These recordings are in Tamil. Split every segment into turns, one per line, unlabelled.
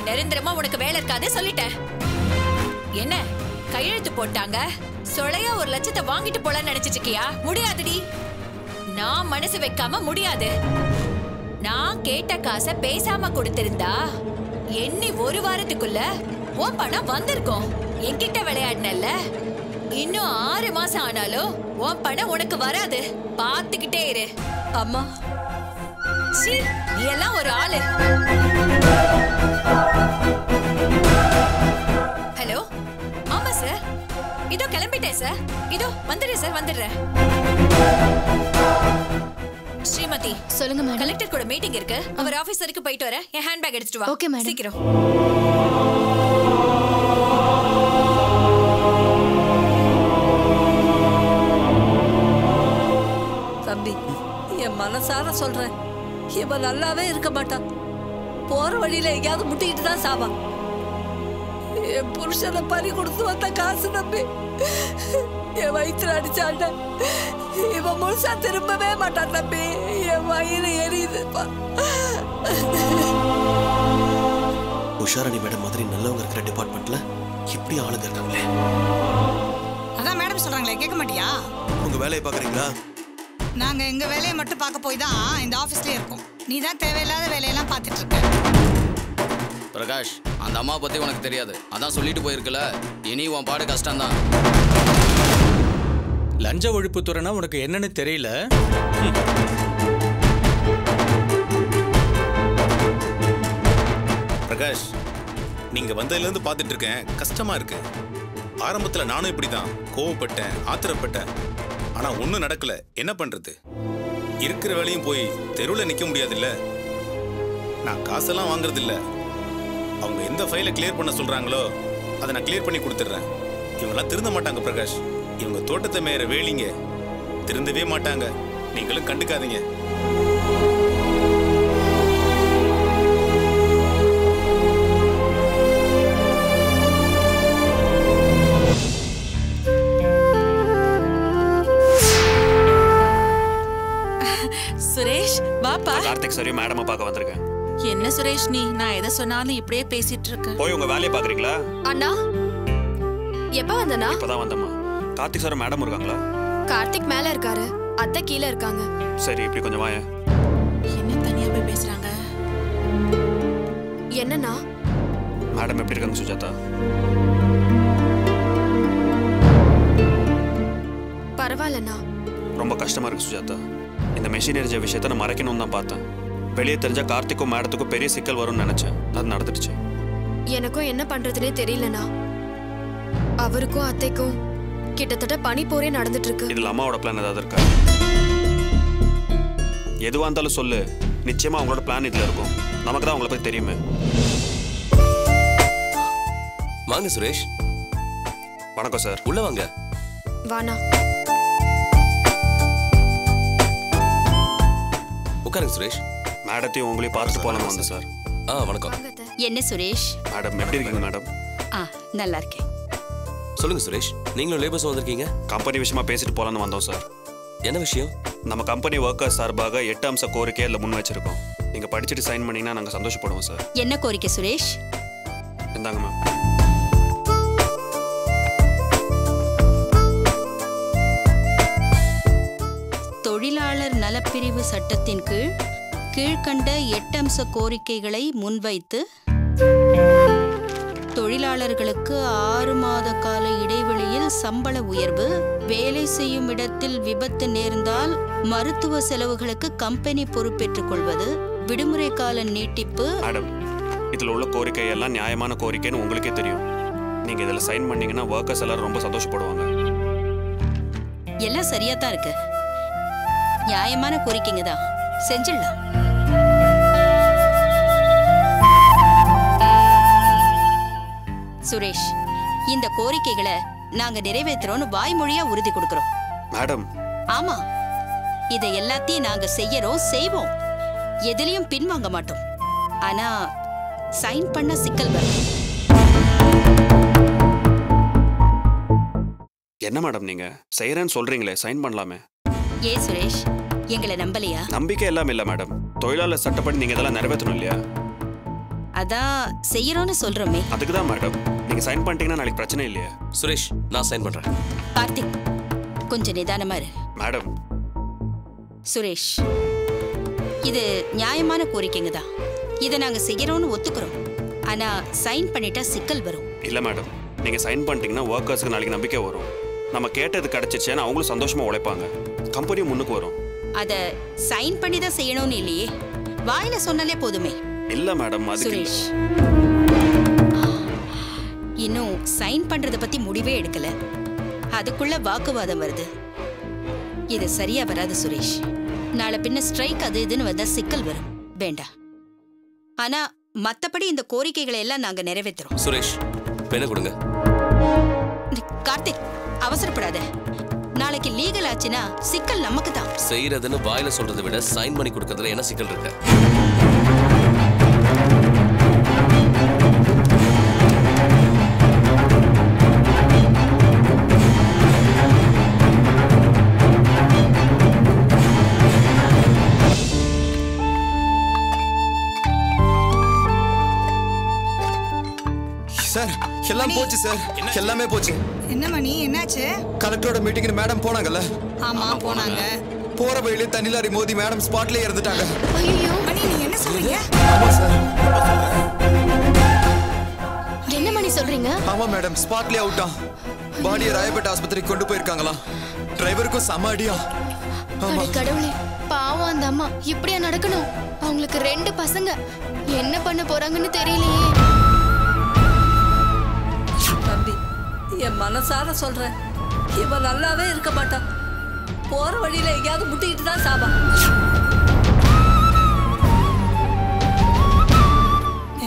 நிரந்தரமா உனக்கு வேலை இருக்காது சொல்லிட்டேன். என்ன கையெழுத்து போட்டாங்க, சொலையா 1 லட்சத்தை வாங்கிட்டு போலான்னு நினைச்சிட்டு இருக்கியா? முடியாதுடி. நான் மனசு வைக்காம முடியாது. நான் கேட்ட காசை பேசாம கொடுத்திருந்தா எண்ணி 1 வாரத்துக்குள்ள உன் பணம் வந்திருக்கும். என்கிட்ட விளையாடினல்ல, இன்னும் 6 மாசம் ஆனாலும் உன் பணம் உனக்கு வராது. பாத்துக்கிட்டே இரு.
அம்மா,
நீ எல்லாம் ஒரு ஆளு. ஹலோ, ஆமா சார், இதோ கிளம்பிட்டேன் சார். இதோ வந்துடுறேன் சார், வந்துடுறேன். ஸ்ரீமதி,
சொல்லுங்க மேடம்.
கலெக்டர் கூட மீட்டிங் இருக்கு. அவர் ஆபீஸ் வரைக்கும் போயிட்டு வர. என் ஹேண்ட்பேக் எடுத்துட்டு வா.
Okay madam.
சீக்கிரம்.
தம்பி, என் மனசார சொல்றேன், இவன் நல்லாவே இருக்க மாட்டான். போற வழியில எங்கேயாவது முட்டிக்கிட்டு தான் சாவான். என் புருஷனை பறி கொடுத்து வந்த காசு நம்பி என் வயிற்றுல அடிச்சாண்ட. இவன் முழுசா திரும்பவே மாட்டான் தம்பி. என் வயிறு எரியுதுப்பா.
உஷாரணி மேடம் மாதிரி நல்லவங்க இருக்கிற டிபார்ட்மெண்ட்ல இப்படி ஆளுங்க இருக்காங்களே.
அதான் மேடம் சொல்றாங்களே, கேட்க மாட்டியா?
உங்க வேலையை பாக்குறீங்களா?
நாங்க எங்க வேலையை மட்டும் பார்க்க போய் தான் இந்த ஆபீஸ்லயே இருக்கோம். நீ தான் தேவையில்லாத வேலையெல்லாம் பார்த்துட்டு இருக்க.
பிரகாஷ், அந்த அம்மா பத்தி உனக்கு தெரியாது, அதான் சொல்லிட்டு போயிருக்கல. இனி உன் பாடு கஷ்டம்தான்.
லஞ்ச ஒழிப்புத்துறைனா உனக்கு என்னன்னு தெரியல.
பிரகாஷ், நீங்க வந்ததுல இருந்து பார்த்துட்டு இருக்கேன், கஷ்டமா இருக்கு. ஆரம்பத்துல நானும் இப்படிதான் கோவப்பட்டேன், ஆத்திரப்பட்டேன். ஆனா ஒன்னும் நடக்கல. என்ன பண்றது? இருக்கிற வேலையும் போய் தெருவில் நிக்க முடியாது இல்ல. நான் காசெல்லாம் வாங்குறது இல்ல. அவங்க எந்த ஃபைலை கிளியர் பண்ண சொல்றாங்களோ அதை நான் கிளியர் பண்ணி கொடுத்துட்றேன். இவங்கெல்லாம் திருந்த மாட்டாங்க பிரகாஷ். இவங்க தோட்டத்தை மேயற வேலிங்க, திருந்தவே மாட்டாங்க. நீங்களும் கண்டுக்காதீங்க.
சுரேஷ், வாப்பா.
கார்த்திக் சரியா மேடமா பார்க்க வந்திருக்கேன்.
என்ன சுரேஷ், நான் எதை சொன்னாலும் இப்படியே பேசிட்டு இருக்க.
போய் உங்க வேலையை பாக்குறீங்களா?
அண்ணா, எப்ப வந்தனா?
இப்பதான் வந்தம்மா. கார்த்திக் சார் மேடம் இருக்காங்களா?
கார்த்திக் மேல இருக்காரு, அத்தை கீழ இருக்காங்க.
சரி, இப்படி கொஞ்சம் வாங்க.
என்ன தனியா போய் பேசுறாங்க?
என்னன்னா?
மேடம் எப்படி இருக்காங்க சுஜாதா?
பரவாயில்லண்ணா.
ரொம்ப கஷ்டமா இருக்கு சுஜாதா. இந்த மெஷின் எரிஞ்ச விஷயத்த நான் மறைக்கணும்னு தான் பார்த்தேன். வெளியே தெரிஞ்சா கார்த்திக்கும் மேடத்துக்கும் பெரிய சிக்கல் வரும்னு நினைச்சேன். அது நடந்துடுச்சு.
எனக்கும் என்ன பண்றதுனே தெரியலண்ணா. அவருக்கும் அத்தைக்கும் கிட்டத்தட்ட பனி போரே நடந்துட்டு இருக்கு.
இதுல அம்மாவோட பிளான் ஏதாவது இருக்கா? எதுவா இருந்தாலும் சொல்லு. நிச்சயமா அவங்களோட பிளான் இதுல இருக்கும். நமக்கு தான் அவங்கள பத்தி தெரியுமே.
வாங்க சுரேஷ்.
வணக்கம் சார்.
உள்ள வாங்க.
வானா.
உட்காருங்க சுரேஷ்.
மேடத்தையும் உங்களையும் பார்த்துட்டு போலாமா வந்தேன் சார்.
வணக்கம்.
என்ன சுரேஷ்?
மேடம் எப்படி இருக்கீங்க மேடம்?
நல்லா இருக்கேன்.
சொல்லுங்க சுரேஷ், நீங்களும் லேபர்ஸ் வந்திருக்கீங்க?
கம்பெனி விஷயமா பேசிட்டு போலான்னு வந்தோம் சார்.
என்ன விஷயம்?
நம்ம கம்பெனி ஒர்க்கர்ஸ் சார்பாக 8 அம்ச கோரிக்கை அதில் முன் வச்சிருக்கோம். நீங்க படிச்சுட்டு சைன் பண்ணீங்கன்னா நாங்கள் சந்தோஷப்படுவோம் சார்.
என்ன கோரிக்கை சுரேஷ்?
இந்தாங்க மேம்.
தொழிலாளர் நலப்பிரிவு சட்டத்தின் கீழ் கீழ்கண்ட 8 அம்ச கோரிக்கைகளை முன்வைத்து தொழிலாளர்களுக்கு 6 மாத கால இடைவெளியில் சம்பள உயர்வு, வேலை செய்யும் இடத்தில் விபத்து நேர்ந்தால் மருத்துவ செலவுகளுக்கு கம்பெனி பொறுப்பேற்றுக் கொள்வது, விடுமுறை கால நீட்டிப்பு.
மேடம், இதில் உள்ள கோரிக்கை எல்லாம் நியாயமான கோரிக்கைன்னு உங்களுக்கே தெரியும். நீங்க இதில் சைன் பண்ணீங்கன்னா ஒர்க்கர்ஸ் எல்லாரும் ரொம்ப சந்தோஷப்படுவாங்க.
எல்லாம் சரியா தான் இருக்கு. நியாயமான கோரிக்கைங்க தான், செஞ்சிடலாம். சுரேஷ், இந்த கோரிக்கைகளை நாங்க நிறைவேற்றுறோம்னு வாய்மொழியா உறுதி கொடுக்கிறோம்.
மேடம்.
ஆமா, இதை எல்லாத்தையும் நாங்க செய்வோம். எதிலையும் பின்வாங்க மாட்டோம். ஆனா சைன் பண்ண சிக்கல் வரும்.
என்ன மேடம் நீங்க செய்யறேன்னு சொல்றீங்களே, சைன் பண்ணலாமே.
ஏ சுரேஷ், எங்களை நம்பலையா?
நம்பிக்கை எல்லாம் இல்ல மேடம். தொழிலாளர் சட்டப்படி நீங்க இதெல்லாம் நிறைவேற்றணும் இல்லையா?
அதான் செய்யறோம்னு சொல்றோமே.
அதுக்கு தான் மேடம், நீங்க சைன் பண்ணிட்டீங்கன்னா நாளைக்கு பிரச்சனை இல்லையா?
சுரேஷ், நான் சைன் பண்றேன்.
கார்த்திக், கொஞ்சம் நிதானமா இரு.
மேடம்.
சுரேஷ், இது நியாயமான கோரிக்கைங்க தான். இதை நாங்க செய்யறோம்னு ஒத்துக்கிறோம். ஆனா சைன் பண்ணிட்டா சிக்கல் வரும்.
இல்ல மேடம், நீங்க சைன் பண்ணிட்டீங்கன்னா ஒர்க்கர்ஸ்க்கு நாளைக்கு நம்பிக்கை வரும். நம்ம கேட்டது கிடைச்சிச்சுன்னா அவங்களும் சந்தோஷமா உழைப்பாங்க, கம்பெனியும் முன்னுக்கு வரும்.
அத சைன் பண்ணி தான் செய்யணும்னு இல்லையே, வாயில சொன்னாலே போதுமே.
இல்ல மேடம், அதுக்கு
சுரேஷ், இன்னும் சைன் பண்றத பத்தி முடிவே எடுக்கல, அதுக்குள்ள வாக்குவாதம் வருது. இது சரியா வராது சுரேஷ். நாளை பின்ன ஸ்ட்ரைக் அது இதுன்னு வந்தா சிக்கல் வரும். வேண்டாம். ஆனா மத்தபடி இந்த கோரிக்கைகளை எல்லாம் நாங்க நிறைவேற்றுறோம்.
சுரேஷ், பெண்ணை கொடுங்க.
கார்த்திக், அவசரப்படாத. நாளைக்கு லீகல் ஆச்சுன்னா சிக்கல் நமக்கு தான்.
செய்யறதுன்னு வாயில சொல்றதை விட சைன் பண்ணி கொடுக்கறதுல என்ன சிக்கல் இருக்கு?
சார், எல்லாம் போச்சு சார், எல்லாமே போச்சு.
என்ன மணி, என்னாச்சு?
கலெக்டரோட மீட்டிங்னு மேடம் போனாங்கல்ல?
ஆமா போனாங்க.
போற வழியில தண்ணி லாரி மோதி மேடம் ஸ்பாட்லயே இறந்துட்டாங்க.
ஐயோ மணி, நீங்க என்ன சொல்றீங்க?
ஆமா சார்.
என்ன மணி சொல்றீங்க?
ஆமா மேடம், ஸ்பாட்லயே அவுட்டா. பாடியை ராயப்பேட்டை ஆஸ்பத்திரிக்கு கொண்டு போயிருக்காங்களா? டிரைவருக்கும் செம அடியா.
அட கடவுளே, பாவம் அந்த அம்மா. இப்படியா நடக்கணும்? அவங்களுக்கு 2 பசங்க. என்ன பண்ண போறாங்கன்னு தெரியலையே.
தம்பி, என் மனசார சொல்றேன், இவன் நல்லாவே இருக்க மாட்டான். போற வழியில எங்கேயாவது முட்டிக்கிட்டு தான் சாவா.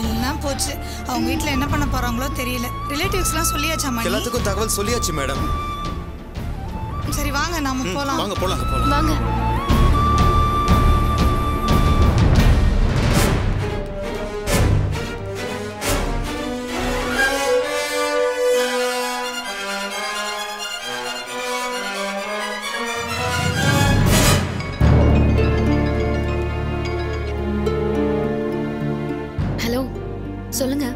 எல்லாம் போச்சு. அவங்க வீட்ல என்ன பண்ண போறாங்களோ தெரியல. ரிலேட்டிவ்ஸ்லாம் சொல்லியாச்சா மணி?
எல்லாத்துக்கும் தகவல் சொல்லியாச்சு மேடம்.
சரி வாங்க, நாம போலாம்.
வாங்க போலாம்.
வாங்க. சொல்லுங்க,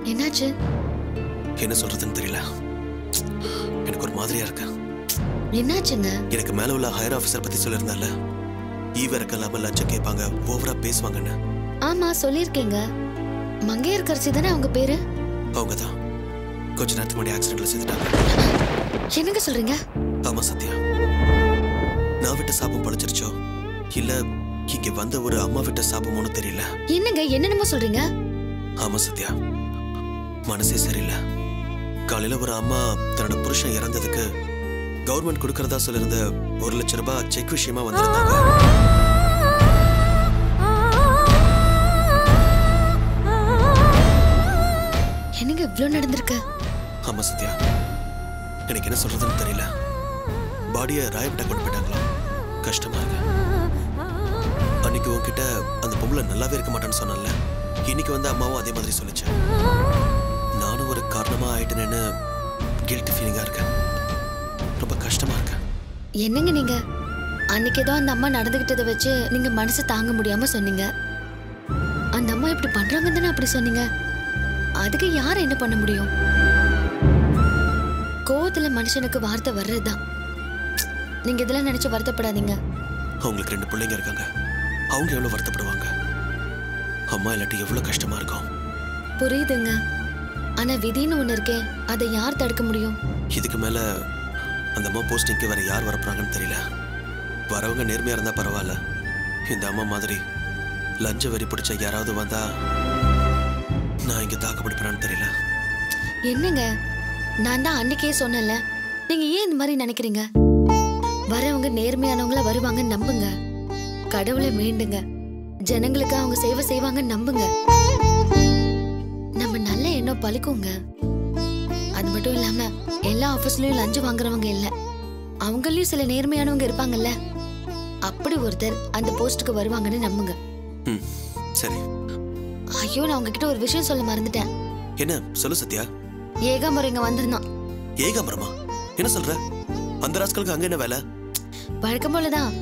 என்னாச்சு?
என்ன சொல்றதுன்னு தெரியல. எனக்கு ஒரு மாதிரியா இருக்கு.
என்னாச்சுங்க?
எனக்கு மேல உள்ள ஹையர் ஆபீசர் பத்தி சொல்லிருந்தால, ஈவரக்கல்லாம லஞ்சம் கேட்பாங்க, ஓவரா பேசுவாங்கன்னு.
ஆமா சொல்லிருக்கீங்க. மங்கையர் கரிசி தானே அவங்க பேரு?
அவங்கதான் கொஞ்ச நேரத்துக்கு முன்னாடி ஆக்சிடென்ட்ல செத்துட்டாங்க.
என்னங்க சொல்றீங்க?
ஆமா சத்யா, நான் விட்ட சாபம் பழிச்சிருச்சோ இல்ல இங்க வந்த ஒரு அம்மா விட்ட சாபமோன்னு தெரியல.
என்னங்க என்னென்னமோ சொல்றீங்க?
ஆமா சத்யா, மனசே சரியில்லை. காலையில ஒரு அம்மா தன்னோட புருஷன் இறந்ததுக்கு கவர்மெண்ட் கொடுக்கறதா சொல்லிருந்த 1 லட்சம் ரூபாய் செக் விஷயமா வந்திருந்தாங்க.
என்னங்க இவ்ளோ நடந்திருக்கு?
ஆமா சத்யா, எனக்கு என்ன சொல்றதுன்னு தெரியல. பாடியை ராயப்பேட்டை கொண்டு போயிட்டாங்களா? கஷ்டமா இருக்கு. அன்னைக்கு உன்கிட்ட அந்த பொம்பளை நல்லாவே இருக்க மாட்டேன்னு சொன்னல, இன்னைக்கு வந்து அம்மாவும் அதே மாதிரி சொல்லிச்சு. நானும் ஒரு காரணமா ஆயிட்டேன்னு கில்ட்டி ஃபீலிங்கா இருக்கேன். ரொம்ப கஷ்டமா இருக்கு.
என்னங்க நீங்க அன்னைக்கு ஏதோ அந்த அம்மா நடந்துகிட்டதை வச்சு நீங்க மனசு தாங்க முடியாம சொன்னீங்க. அந்த அம்மா இப்படி பண்றாங்கன்னு தானே அப்படி சொன்னீங்க. அதுக்கு யார் என்ன பண்ண முடியும்? கோவத்துல மனுஷனுக்கு வார்த்தை வர்றதுதான். நீங்க இதெல்லாம் நினைச்சு வருத்தப்படாதீங்க.
அவங்களுக்கு 2 பிள்ளைங்க இருக்காங்க. அவங்க எவ்வளவு வருத்தப்படுவாங்க. அம்மா இல்லாட்டி எவ்வளவு கஷ்டமா இருக்கும்.
புரியுதுங்க. ஆனா விதின்னு ஒண்ணு இருக்கே, அதை யார் தடுக்க முடியும்?
இதுக்கு மேல அந்த அம்மா போஸ்டிங்க்கு வேற யார் வரப்போறாங்கன்னு தெரியல. வரவங்க நேர்மையா இருந்தா பரவாயில்ல. இந்த அம்மா மாதிரி லஞ்ச வெறி பிடிச்ச யாராவது வந்தா நான் இங்க தாக்கப்படுப்பேன்னு தெரியல.
என்னங்க, நான் தான் அன்னைக்கே சொன்னேன்ல, நீங்க ஏன் இந்த மாதிரி நினைக்கிறீங்க? வரவங்க நேர்மையானவங்கள வருவாங்கன்னு நம்புங்க. கடவுளை வேண்டுங்க. ஜனங்களுக்கு அவங்க சேவை செய்வாங்கன்னு நம்புங்க. நம்ம நல்ல எண்ணம் பலிக்குங்க. அது மட்டும் இல்லாம எல்லா ஆபீஸ்லயும் லஞ்சம் வாங்குறவங்க இல்ல, அவங்களையும் சில நேர்மையானவங்க இருப்பாங்கல்ல. அப்படி ஒருத்தர் அந்த போஸ்டுக்கு வருவாங்கன்னு நம்புங்க.
சரி.
ஐயோ, நான் உங்ககிட்ட ஒரு விஷயம் சொல்ல மறந்துட்டேன்.
என்ன? சொல்லு சத்யா.
ஏகாம்பரம் இங்க வந்திருந்தான்.
ஏகாம்பரமா? என்ன சொல்ற? அந்த ராஸ்கலுக்கு அங்க என்ன வேலை?
வழக்கம் போலதான்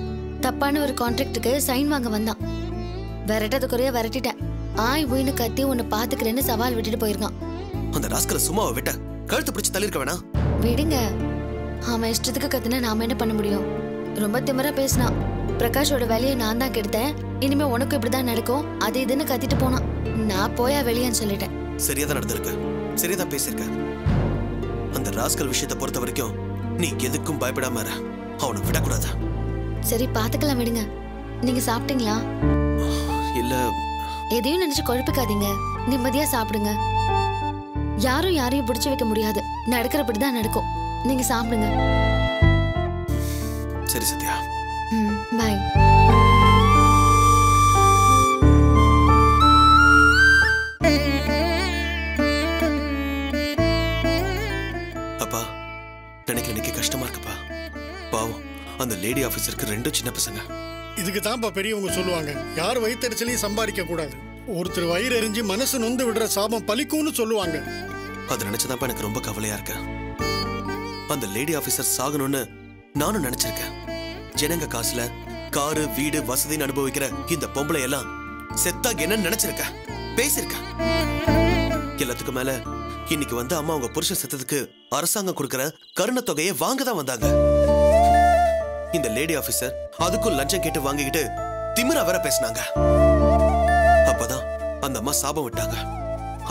தப்பான ஒரு கான்ட்ராக்டுக்கு சைன் வாங்க வந்தான். விரட்டது குறைய விரட்டிட்டேன். ஆய் போயின்னு கத்தி உன்னை பாத்துக்கிறேன்னு சவால் விட்டுட்டு போயிருக்கான்.
அந்த ராஸ்கலை சும்மாவை விட்ட கழுத்து பிடிச்சு தள்ளிருக்க வேணா?
விடுங்க, அவன் இஷ்டத்துக்கு கத்துனா நாம என்ன பண்ண முடியும்? ரொம்ப திமிரா பேசினான். பிரகாஷோட வேலையை நான் தான் கெடுத்தேன், இனிமே உனக்கும் இப்படிதான் நடக்கும் அது இதுன்னு கத்திட்டு போனான். நான் போயா வெளியேன்னு சொல்லிட்டேன்.
சரியாதான் நடந்திருக்க, சரியாதான் பேசியிருக்க. அந்த ராஸ்கல் விஷயத்தை பொறுத்த வரைக்கும் நீ எதுக்கும் பயப்படாம இரு. அவனை விடக்கூடாது.
சரி பாத்துக்கலாம், விடுங்க. நீங்க சாப்பிட்டீங்களா?
இல்ல.
எதையும் நினைச்சு குழப்பிக்காதீங்க, நிம்மதியா சாப்பிடுங்க. யாரும் யாரையும் பிடிச்சு வைக்க முடியாது, நடக்கிறபடிதான் நடக்கும். நீங்க சாப்பிடுங்க.
சரி சத்யா.
பாய்.
அப்பா, எனக்கு இன்னைக்கு கஷ்டமா இருக்குப்பா. பாவம், அந்த லேடி ஆபீசருக்கு 2 சின்ன பசங்க.
இதுக்கு தான்ப்பா பெரியவங்க சொல்லுவாங்க, யார் வயிற்றுச்சலையும் சம்பாதிக்க கூடாது. ஒருத்தர் வயிறு எரிஞ்சு மனசு நொந்து விடுற சாபம் பலிக்கும்னு சொல்லுவாங்க.
அது நினைச்சதாப்பா எனக்கு ரொம்ப கவலையா இருக்கு. அந்த லேடி ஆபீசர் சாகணும்னு நானும் நினைச்சிருக்கேன். ஜனங்க காசுல காரு வீடு வசதின்னு அனுபவிக்கிற இந்த பொம்பளை எல்லாம் செத்தா என்னன்னு நினைச்சிருக்க, பேசிருக்க. எல்லாத்துக்கும் மேல இன்னைக்கு வந்து அம்மா அவங்க புருஷன் செத்ததுக்கு அரசாங்கம் கொடுக்கிற கருணை தொகையை வாங்க தான் வந்தாங்க. இந்த லேடி ஆபீசர் அதுக்கும் லஞ்சம் கேட்டு வாங்கிக்கிட்டு திமிரா வேற பேசினாங்க. அப்பதான் அந்த அம்மா சாபம் விட்டாங்க.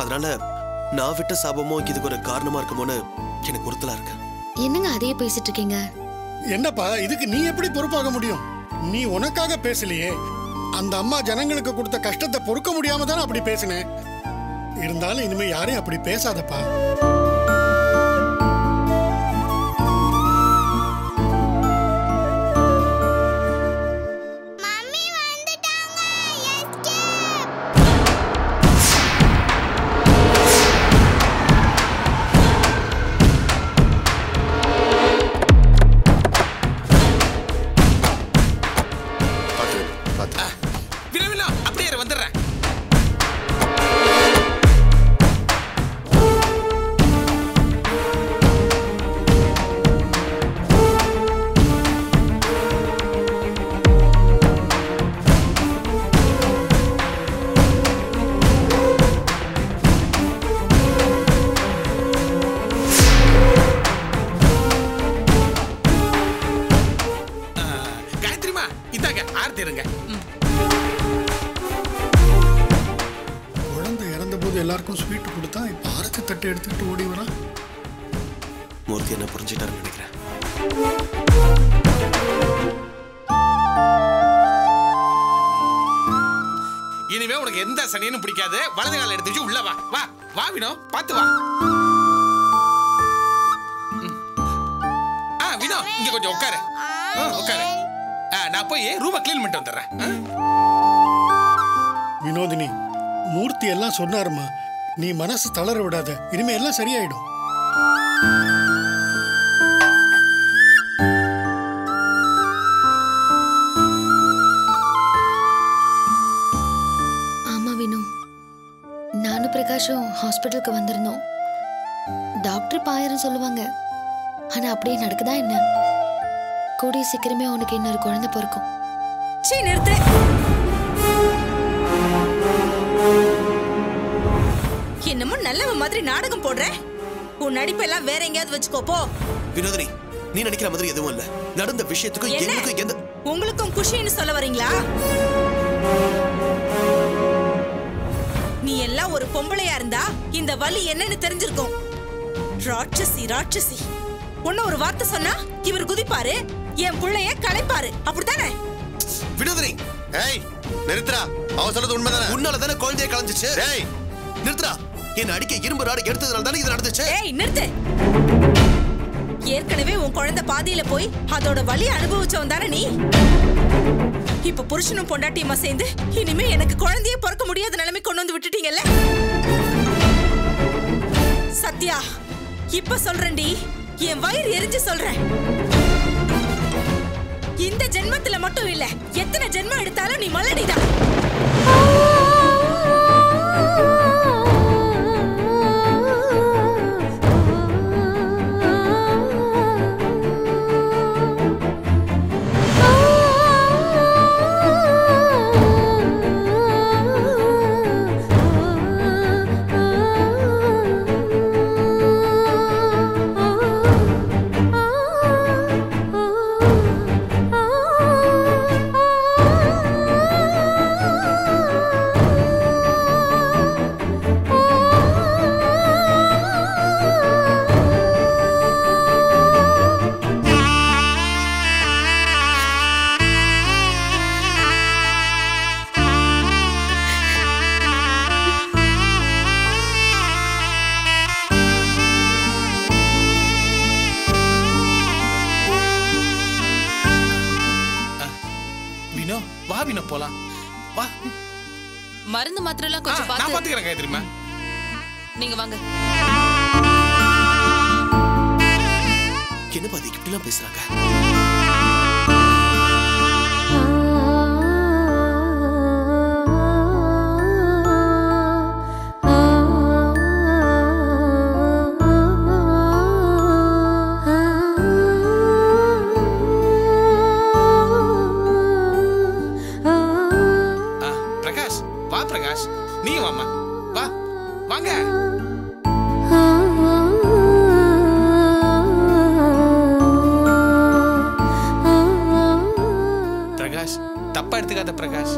அதனால நான் விட்ட சாபமோ இதுக்கு ஒரு காரணமா இருக்குமோன்னு எனக்கு உறுத்தலா இருக்கு.
என்னங்க அதையே பேசிட்டு இருக்கீங்க?
என்னப்பா, இதுக்கு நீ எப்படி பொறுப்பாக முடியும்? நீ உனக்காக பேசலையே, அந்த அம்மா ஜனங்களுக்கு கொடுத்த கஷ்டத்தை பொறுக்க முடியாம தானே அப்படி பேசினேன். இருந்தாலும் இனிமே யாரையும் அப்படி பேசாதப்பா. குழந்தை இறந்த போது எல்லாருக்கும் ஸ்வீட் கொடுத்தா இப்ப ஆரத்தி தட்டை எடுத்துக்கிட்டு ஓடி வரா.
மூர்த்தி என்ன புரிஞ்சுட்டாருன்னு நினைக்கிறேன்.
இனிமே உனக்கு எந்த சனியனும் பிடிக்காது. வலது கால எடுத்து உள்ள வா. வா வா வினோ, பாத்து வா. வினோ, இங்க கொஞ்சம் உட்காரு. உட்காரு. நான் போய் ரூமை கிளீன் பண்ணிட்டு வந்துடுறேன்.
வினோதினி, மூர்த்தி எல்லாம் சொன்னாருமா, நீ மனசு தளர விடாத, இனிமே எல்லாம் சரியாயிடும்.
ஆமா வினு, நானும் பிரகாஷும் ஹாஸ்பிட்டலுக்கு வந்திருந்தோம். டாக்டர் பாயிரம் சொல்லுவாங்க, ஆனா அப்படியே நடக்குதா என்ன? கூடிய சீக்கிரமே உனக்கு இன்னொரு குழந்தை பிறக்கும்.
சீ, நிறுத்து. என்னமோ நல்லவ மாதிரி நாடகம் போடுற. உன் நடிப்பெல்லாம் வேற எங்கேயாவது வச்சுக்கோ போ.
வினோதினி, நீ நினைக்கிற மாதிரி எதுவும் இல்ல. நடந்த விஷயத்துக்கும் எங்களுக்கும் எந்த
உங்களுக்கும் குஷின்னு சொல்ல வரீங்களா? நீ எல்லாம் ஒரு பொம்பளையா இருந்தா இந்த வலி என்னன்னு தெரிஞ்சிருக்கும். ராட்சசி ராட்சசி. உன்ன ஒரு வார்த்தை சொன்னா இவர் குதிப்பாரு, என் புள்ளைய களைப்பாரு, அப்படித்தானே?
வினோதினி,
ஏய் நிறுத்துடா. அவ சொல்றது உண்மைதானே?
உன்னால தானே குழந்தைய கலந்துச்சு.
ஏய்
நிறுத்துடா. என்ன அடிக்க இரும்பு ராடு எடுத்ததுனால தானே இது நடந்துச்சு.
ஏய் நிறுத்து. ஏற்கனவே உன் குழந்தை பாதியில போய் அதோட வலி அனுபவிச்சவன் தானே நீ. இப்ப புருஷனும் பொண்டாட்டியுமா சேர்ந்து இனிமே எனக்கு குழந்தையே பிறக்க முடியாத நிலைமை கொண்டு வந்து விட்டுட்டீங்கல்ல. சத்யா, இப்ப சொல்றேன்டி, என் வயிறு எரிஞ்சு சொல்றேன். இந்த ஜென்மத்துல மட்டும் இல்ல, எத்தனை ஜென்மம் எடுத்தாலும் நீ மல்லடிதான்.
போலாம். வா.
மருந்து மாத்திரை எல்லாம் கொஞ்சம்
நான்
பார்த்து.
பாத்துக்கிறேன் காயத்ரிமா.
நீங்க வாங்க.
என்ன பாதி இப்படிலாம் பேசுறாங்க?
பிரகாஷ் வா. பிரகாஷ் நீ வாமா. வா வாங்க. பிரகாஷ் தப்பா எடுத்துக்காத பிரகாஷ்.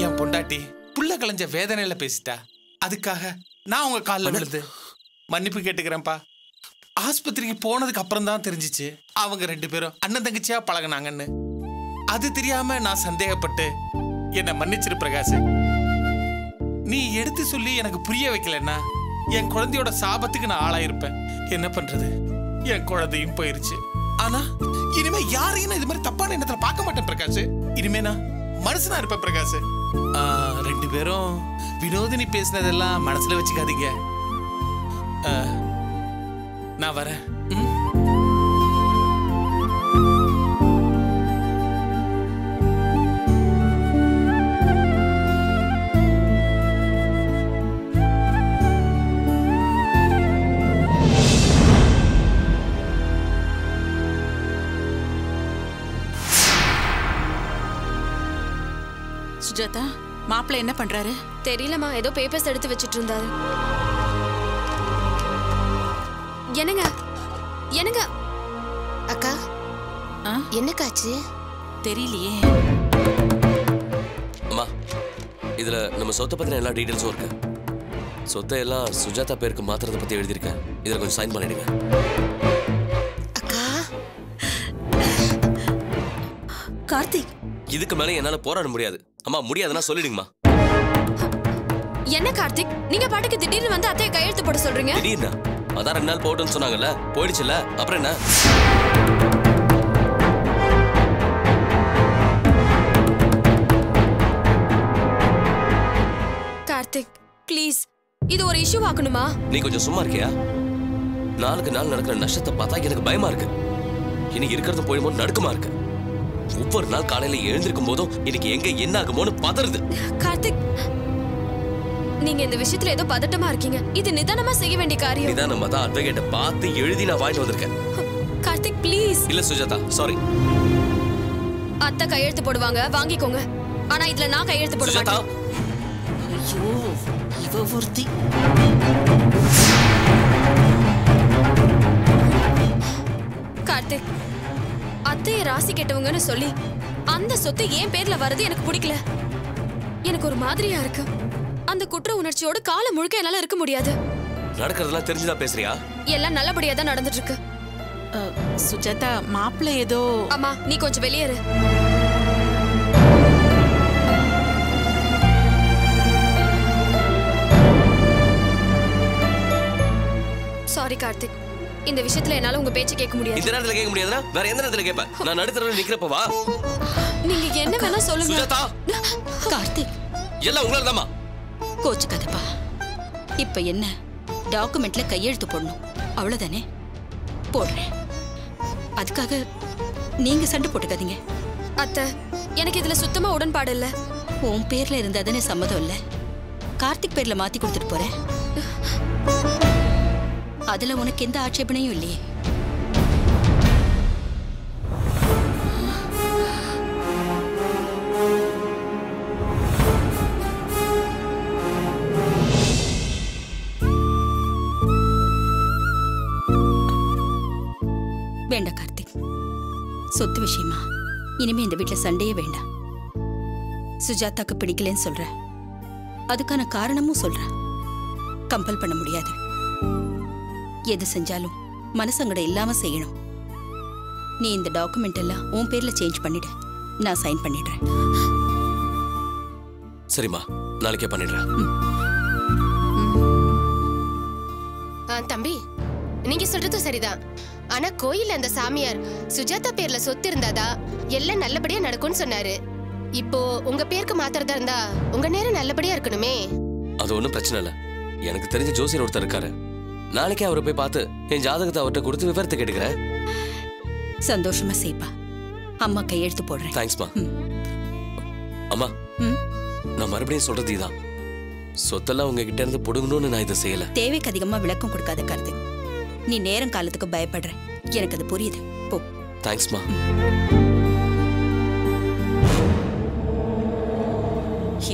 என் பொண்டாட்டி புள்ள கலைஞ்ச வேதனையில பேசிட்டா. அதுக்காக நான் உங்க காலில் விழுந்து மன்னிப்பு கேட்டுக்கிறேன்ப்பா. ஆஸ்பத்திரிக்கு போனதுக்கு அப்புறம் தான் தெரிஞ்சிச்சு அவங்க 2 பேரும் அண்ணன் தங்கச்சியா பழகினாங்கன்னு. அது தெரியாம நான் சந்தேகப்பட்டு என்னை மன்னிச்சிரு பிரகாஷ். நீ எடுத்து சொல்லி எனக்கு புரிய வைக்கலன்னா என் குழந்தையோட சாபத்துக்கு நான் ஆளாயிருப்பேன். என்ன பண்றது, என் குழந்தையும் போயிருச்சு. ஆனா இனிமே யாரையும் இது மாதிரி தப்பான எண்ணத்துல பார்க்க மாட்டேன் பிரகாஷ். இனிமே நான் மனுஷனா இருப்பேன் பிரகாஷ். 2 பேரும் வினோதினி பேசினதெல்லாம் மனசுல வச்சுக்காதீங்க. நான் வரேன்.
சுஜாதா, மாப்பிள்ளை என்ன பண்றாரு?
தெரியலமா, ஏதோ பேப்பர்ஸ் எடுத்து வச்சிட்டு இருந்தாரு. என்னங்க என்னங்க அக்கா, என்னக்காச்சு?
தெரியலையே.
அம்மா, இதுல நம்ம சொத்தை பத்தின எல்லா டீடைல்ஸும் இருக்கு. சொத்தை எல்லாம் சுஜாதா பேருக்கு மாத்திரத்தை பத்தி எழுதியிருக்கேன். இதுல கொஞ்சம் சைன் பண்ணிடுங்க.
அக்கா.
கார்த்திக்,
இதுக்கு மேல என்னால போராட முடியாது. அம்மா, முடியாதுன்னா சொல்லிடுங்கம்மா.
என்ன கார்த்திக், நீங்க பாட்டுக்கு திடீர்னு வந்து அத்தையை கையெழுத்து போட சொல்றீங்க?
திடீர்னா? அதான் 2 நாள் போட்டோன்னு சொன்னாங்கல்ல, போயிடுச்சுல்ல, அப்புறம் என்ன?
கார்த்திக் ப்ளீஸ், இது ஒரு இஷ்யூ ஆக்கணுமா?
நீ கொஞ்சம் சும்மா இருக்கியா? நாளுக்கு நாள் நடக்கிற நஷ்டத்தை பார்த்தா எனக்கு பயமா இருக்கு. இன்னைக்கு இருக்கிறது போயிடுமோ நடுக்கமா இருக்கு. ஒவ்வொரு நாள் காலையில எழுந்திருக்கும் போதும் இன்னைக்கு எங்க என்ன ஆகுமோன்னு பதறுது.
கார்த்திக், நீங்க இந்த விஷயத்துல ஏதோ பதட்டமா இருக்கீங்க. இது நிதானமா செய்ய வேண்டிய காரியம்.
நிதானமா தான் அட்வொகேட்ட பார்த்து எழுதி நான் வாங்கிட்டு வந்திருக்கேன்.
கார்த்திக் ப்ளீஸ்.
இல்ல சுஜாதா, சாரி.
அத்தை கையெழுத்து போடுவாங்க, வாங்கிக்கோங்க. ஆனா இதுல நான் கையெழுத்து போட மாட்டேன்.
ஐயோ, இவ ஒருத்தி.
கார்த்திக், அத்தையை ராசி கெட்டவங்கன்னு சொல்லி அந்த சொத்து என் பேர்ல வரது எனக்கு பிடிக்கல. எனக்கு ஒரு மாதிரியா இருக்கு. அந்த குற்ற உணர்ச்சியோட காலம் முழுக்க என்னால இருக்க முடியாது.
நடக்கிறதெல்லாம் தெரிஞ்சுதான் பேசுறியா?
எல்லாம் நல்லபடியா தான் நடந்துட்டு இருக்கு.
சுஜாதா, மாப்பிள்ளை ஏதோ.
அம்மா, நீ கொஞ்சம் வெளியேறு. சாரி கார்த்திக், இந்த விஷயத்துல என்னால உங்க பேச்சை கேட்க முடியாது.
இந்த நேரத்துல கேட்க முடியாதுன்னா வேற எந்த நேரத்துல கேட்பேன்? நான் நடுத்தரவுல நிக்கிறப்ப வா.
நீங்க என்ன வேணா சொல்லுங்க.
சுஜாதா,
கார்த்திக்,
எல்லாம் உங்களால தாமா.
கோச்சுக்காதப்பா. இப்ப என்ன, டாக்குமெண்ட்ல கையெழுத்து போடணும், அவ்வளவுதானே? போடுறேன். அதுக்காக நீங்க சண்டை போட்டுக்காதீங்க.
அத்தை, எனக்கு இதுல சுத்தமா உடன்பாடு இல்ல.
உன் பேர்ல இருந்தா தானே சம்மதம் இல்ல. கார்த்திக் பேர்ல மாத்தி கொடுத்துட்டு போறேன். அதுல உனக்கு எந்த ஆட்சேபனையும் இல்லையே. வேண்டாம் கார்த்திக், சொத்து விஷயமா இனிமே இந்த வீட்டுல சண்டையே வேண்டாம். சுஜாதாக்கு பிடிக்கலன்னு சொல்ற, அதுக்கான காரணமும் சொல்ற. கம்பல் பண்ண முடியாது. எது செஞ்சாலும் மனசங்கடம் இல்லாம செய்யணும். நீ இந்த டாக்குமெண்ட் எல்லாம் உன் பேர்ல சேஞ்ச் பண்ணிடு, நான் சைன் பண்ணிடுறேன்.
சரிம்மா, நாளைக்கே பண்ணிடுறேன்.
தம்பி, நீங்க சொல்றது சரிதான். ஆனா கோயில்ல அந்த சாமியார் சுஜாதா பேர்ல சொத்து இருந்தாதா எல்லாம் நல்லபடியா நடக்கும்னு சொன்னாரு. இப்போ உங்க பேருக்கு மாத்துறதா இருந்தா உங்க நேரம் நல்லபடியா இருக்கணுமே.
அது ஒன்றும் பிரச்சனை இல்லை. எனக்கு தெரிஞ்ச ஜோசியர் ஒருத்தர் இருக்காரு. நாளைக்கே அவரை போய் பார்த்து என் ஜாதகத்தை அவர்கிட்ட கொடுத்து விவரத்தை கேட்டுக்கிறேன்.
சந்தோஷமா செய்ப்பா. அம்மா கையெழுத்து போடுறேன்.
தேங்க்ஸ்மா. அம்மா, நான் மறுபடியும் சொல்றது இதான். சொத்தெல்லாம் உங்ககிட்ட இருந்து புடுங்கணும்னு நான் இதை செய்யல.
தேவைக்கு அதிகமா விளக்கம் கொடுக்காத கார்த்திக். நீ நேரம் காலத்துக்கு பயப்படுற. எனக்கு அது புரியுது. போ.
தேங்க்ஸ்மா.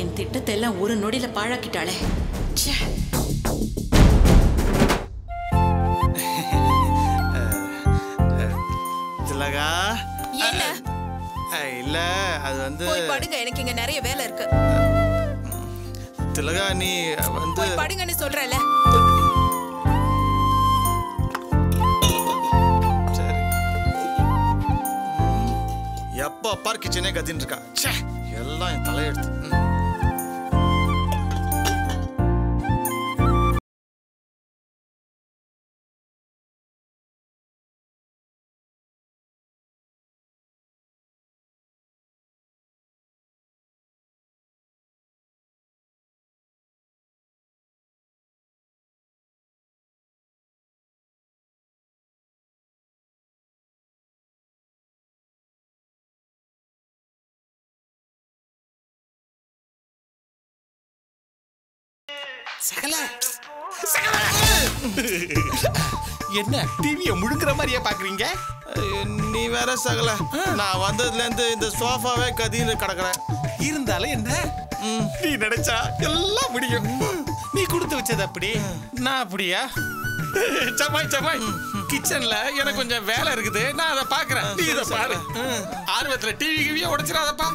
என் திட்டத்தை எல்லாம் ஒரு நொடியில பாழாக்கிட்டாளே.
திலகா, இல்ல அது வந்து
போய் படுங்க, எனக்கு இங்க நிறைய வேலை இருக்கு.
திலகா, நீ வந்து
போய் படுங்கன்னு சொல்றல.
சரி. எப்ப பார் கிச்சனே கத்தின்னு இருக்கா. எல்லாம் என் தலையெடுத்து.
என்ன டிவியை முழுங்குற மாதிரியே பாக்குறீங்க?
நீ வேற சகல, நான் வந்ததுல இருந்து இந்த சோஃபாவே கதின்னு கிடக்குறேன்.
இருந்தாலும் என்ன, நீ நினைச்சா எல்லாம் முடியும். நீ கொடுத்து வச்சது அப்படி, நான் அப்படியா? சமாய் சமாய், கிச்சன்ல எனக்கு கொஞ்சம் வேலை இருக்குது, நான் அதை பாக்குறேன். நீ இதை பாரு. ஆர்வத்துல டிவி கிவிய உடைச்சிடாதப்பா.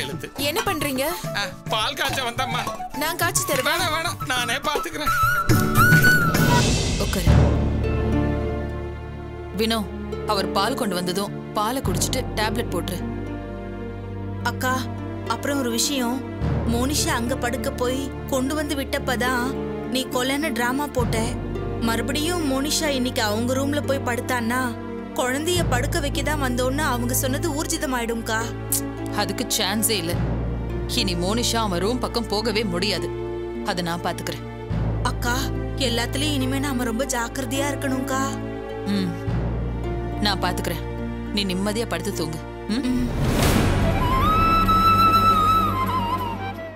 எழுத்து
என்ன பண்றீங்க?
பால் காய்ச்ச வந்தம்மா.
நான் காய்ச்சி தருவேன்.
வேணாம் வேணாம், நானே பாத்துக்கிறேன்.
உட்காரு. வினோ, அவர் பால் கொண்டு வந்ததும் பாலை குடிச்சிட்டு டேப்லெட் போட்டுரு. அக்கா, அப்புறம் ஒரு விஷயம். மோனிஷா அங்க படுக்க போய் கொண்டு வந்து விட்டப்பதான் நீ கொலைன்னு டிராமா போட்ட. மறுபடியும் மோனிஷா இன்னைக்கு அவங்க ரூம்ல போய் படுத்தான்னா குழந்தைய படுக்க வைக்கதான் வந்தோன்னு அவங்க சொன்னது ஊர்ஜிதமாயிடும்க்கா.
அதுக்கு சான்ஸே இல்ல. இனி மோனிஷா அவன் ரூம் பக்கம் போகவே முடியாது. அதை நான் பாத்துக்கிறேன்.
அக்கா, எல்லாத்துலயும் இனிமே நாம ரொம்ப ஜாக்கிரதையா இருக்கணும்க்கா.
நான் பாத்துக்கிறேன். நீ நிம்மதியா படுத்து தூங்கு.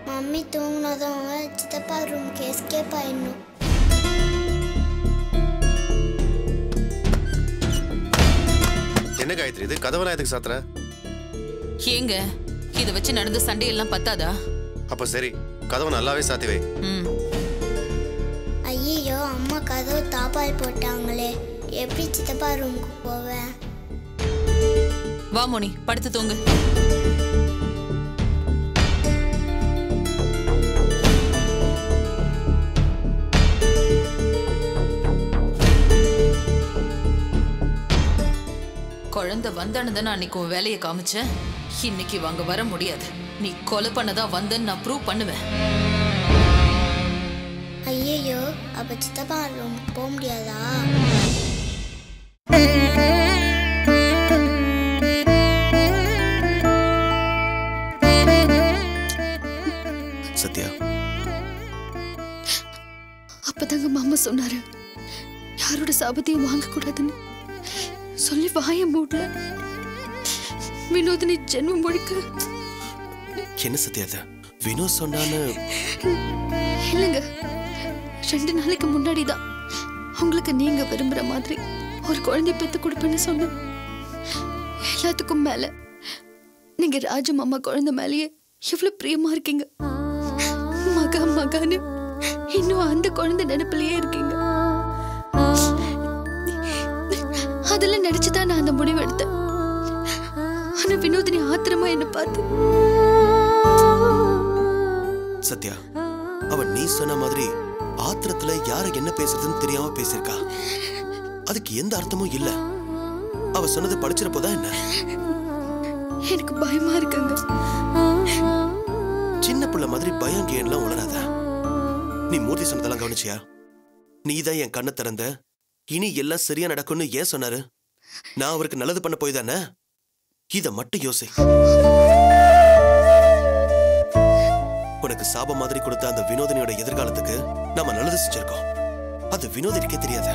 மம்மி தூங்கினதவங்க சித்தப்பா ரூம்க்கு எஸ்கேப் ஆயிடணும்.
என்ன காயத்ரி இது? கதவெல்லாம் எதுக்கு சாத்துற?
ஏங்க, இதை வச்சு நடந்த சண்டையெல்லாம் பத்தாதா?
அப்ப சரி, கதவை நல்லாவே சாத்தி வை.
ஐயோ, அம்மா கதவு தாப்பால் போட்டாங்களே, எப்படி சித்தப்பா ரூமுக்கு போவேன்?
வா மோனி, படுத்து தூங்கு. குழந்தை வந்தானு அன்னைக்கு உன் வேலையை காமிச்சேன். இன்னைக்கு வாங்க வர முடியாது. நீ கொலை பண்ணதா வந்தன்னு நான் ப்ரூவ் பண்ணுவேன்.
ஐயோ, அப்ப சித்தப்பா ரூமுக்கு போக முடியாதா?
சத்யா,
அப்பதாங்க மாமா சொன்னாரு, யாரோட சாபத்தையும் வாங்க கூடாதுன்னு. சொல்லி வாய மூடல. வினோதினி ஜென்மம் முழுக்க.
என்ன சத்யா, வினோத் சொன்னான்னு?
இல்லைங்க, 2 நாளைக்கு முன்னாடிதான் உங்களுக்கு நீங்க விரும்புற மாதிரி ஒரு குழந்தை பெத்து கொடுப்பேன்னு சொன்னேன். எல்லாத்துக்கும் மேல நீங்க ராஜ மாமா குழந்தை மேலேயே எவ்வளவு பிரியமா இருக்கீங்க. மகா மகான்னு இன்னும் அந்த குழந்தை நினைப்பிலேயே இருக்கீங்க. அதெல்லாம் நடிச்சுதான் நான் அந்த முடிவு எடுத்தேன். ஆனா வினோதினி ஆத்திரமா என்ன பார்த்து.
சத்யா, அவ நீ சொன்ன மாதிரி ஆத்திரத்துல யார என்ன பேசுறதுன்னு தெரியாம பேசிருக்கா. அதுக்கு எந்த அர்த்தமும் இல்ல. அவ சொன்னதை படிச்சிருப்போதான் என்ன?
எனக்கு பயமா இருக்குங்க.
சின்ன பிள்ளை மாதிரி பயம் கேன்லாம் உணராத. நீ மூர்த்தி சொன்னதெல்லாம் கவனிச்சியா? நீதான் என் கண்ணை திறந்த, இனி எல்லாம் சரியா நடக்கும்னு ஏன் சொன்னாரு? நான் அவருக்கு நல்லது பண்ண போய் தானே. இத மட்டும் யோசி. உனக்கு சாப மாதிரி கொடுத்த அந்த வினோதினியோட எதிர்காலத்துக்கு நாம நல்லது செஞ்சிருக்கோம். அது வினோதினிக்கே தெரியாது.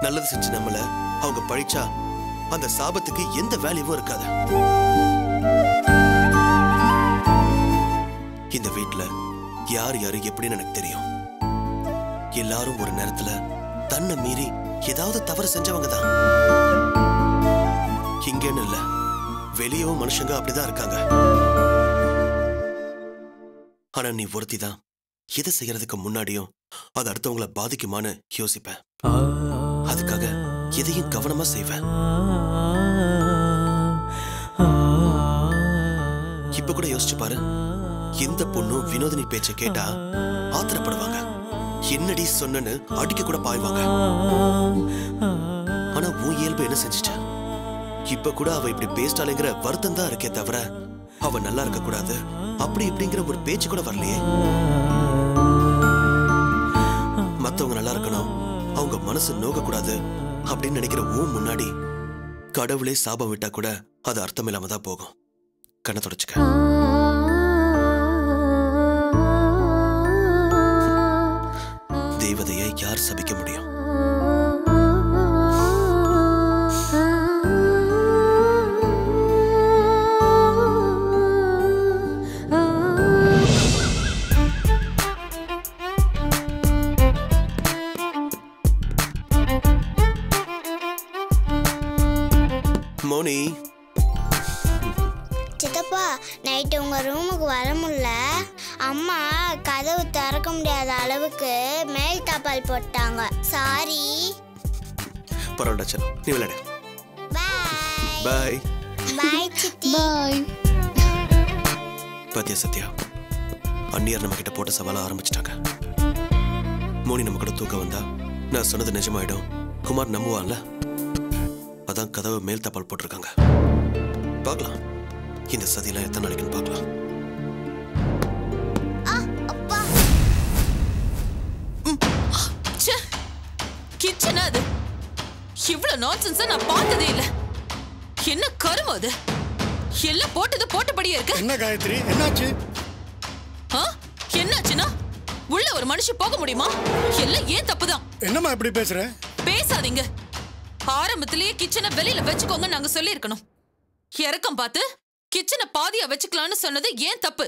நல்லது செஞ்சு நம்மள அவங்க பழிச்சா அந்த சாபத்துக்கு எந்த வேல்யூவும் இருக்காது. இந்த வீட்டுல யார் யாரு எப்படின்னு எனக்கு தெரியும். எல்லாரும் ஒரு நேரத்துல தன்னை மீறி ஏதாவது தவறு செஞ்சவங்க தான். இங்கன்னு இல்ல, வெளியவும் மனுஷங்க அப்படிதான் இருக்காங்க. ஆனா நீ ஒருத்தி தான் எதை செய்யறதுக்கு முன்னாடியும் அது அடுத்தவங்களை பாதிக்குமான்னு யோசிப்பேன். அதுக்காக எதையும் கவனமா செய்வேன். இப்ப கூட யோசிச்சு பாரு, எந்த பொண்ணும் வினோதினி பேச்ச கேட்டா ஆத்திரப்படுவாங்க. என்னடி சொன்னு அடிக்க கூட பாய்வாங்க. ஆனா உன் இயல்பு என்ன செஞ்சுட்ட? இப்ப கூட அவ இப்படி பேசிட்டாலேங்கிற வருத்தம் தான் இருக்கே தவிர அவ நல்லா இருக்க கூடாது அப்படி இப்படிங்கிற ஒரு பேச்சு கூட வரலையே. மத்தவங்க நல்லா இருக்கணும், அவங்க மனசு நோக்க கூடாது அப்படின்னு நினைக்கிற உன் முன்னாடி கடவுளே சாபம் விட்டா கூட அது அர்த்தம் இல்லாம தான் போகும். கண்ணை தொடச்சுக்க. தேவதையை யார் சபிக்க முடியும்? மோனி,
சித்தப்பா, நைட்டு உங்க ரூமுக்கு வர முடியல. அம்மா கதவு திறக்க முடியாத அளவுக்கு மேல் தாப்பால் போட்டாங்க. சாரி.
பரவாயில்ல சலோ, நீ விளையாடு. பாய்.
பாய் சித்தி.
பாய்.
பாத்தியா சத்யா, அந்நியர் நம்ம கிட்ட போட்ட சவால ஆரம்பிச்சிட்டாங்க. மோனி நம்ம கூட தூக்க வந்தா நான் சொன்னது நிஜமாயிடும். குமார் நம்புவான்ல, அதான் கதவு மேல் தாப்பால் போட்டிருக்காங்க. பார்க்கலாம் இந்த சதியெல்லாம் எத்தனை நாளைக்குன்னு பார்க்கலாம்.
கிச்சனா அது? இவ்வளவு நான்சென்ஸா நான் பார்த்ததே இல்ல. என்ன கருமம் அது? எல்லாம் போட்டது போட்டபடியே இருக்கு.
என்ன காயத்ரி, என்னாச்சு?
என்னாச்சுன்னா உள்ள ஒரு மனுஷன் போக முடியுமா? எல்லாம் ஏன் தப்புதான்.
என்னம்மா இப்படி பேசுற?
பேசாதீங்க. ஆரம்பத்திலேயே கிச்சனை வெளியில வச்சுக்கோங்க நாங்க சொல்லி இருக்கணும். இறக்கம் பார்த்து கிச்சனை பாதியா வச்சுக்கலாம்னு சொன்னது ஏன் தப்பு?